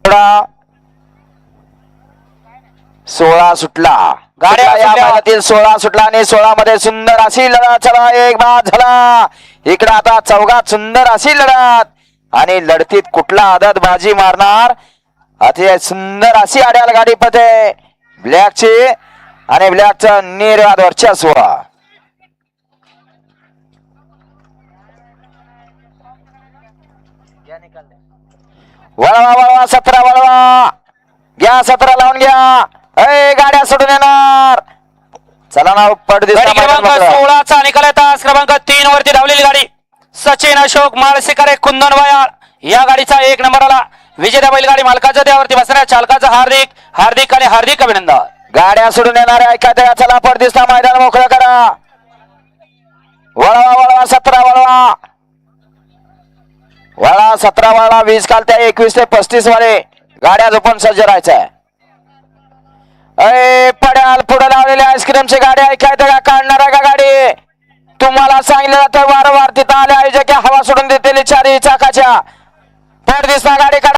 थोडा 16 सुटला गाड्या या मैदानातील 16 सुटला आणि 16 मध्ये सुंदर अशी लढत. चला एक बाद झाला. इकडे आता चौघात सुंदर अशी लढत आणि लढतीत कुठला आदत बाजी मारणार अतिशय सुंदर अशी आड्याल गाडी पते ब्लॅकची आणि ब्लॅकचं निर्वाद वर्चस्व. वळवा वळवा 17 वळवा घ्या 17 लावून घ्या. गाड्या सोडून येणार. चला ना क्रमांक 16 चा निकाल तास क्रमांक 3 वरती धावलेली गाडी सचिन अशोक माळसेकर कुंदन वयाळ या गाडीचा 1 नंबर आला. विजेता बैलगाडी मालकाच्या त्यावरती बसणाऱ्या चालकाचं हार्दिक हार्दिक आणि हार्दिक अभिनंदन. गाड्या सोडून येणाऱ्या ऐका चला पडदिसता मैदान मोकळं करा. वळवा वळवा 17 वळवा वळा 17 वळा 20 कालत्या 21 ते 35 वाले गाड्या झोपून सज्ज राहायचंय. पड्याल पुढे लावलेल्या आईस्क्रीमची गाडी ऐकायचं का काढणार आहे का गाडी. तुम्हाला सांगितलं जातं वारंवार तिथं आले आयोजक हवा सोडून देतील 4 चाकाच्या पडदिसता गाडी काढा.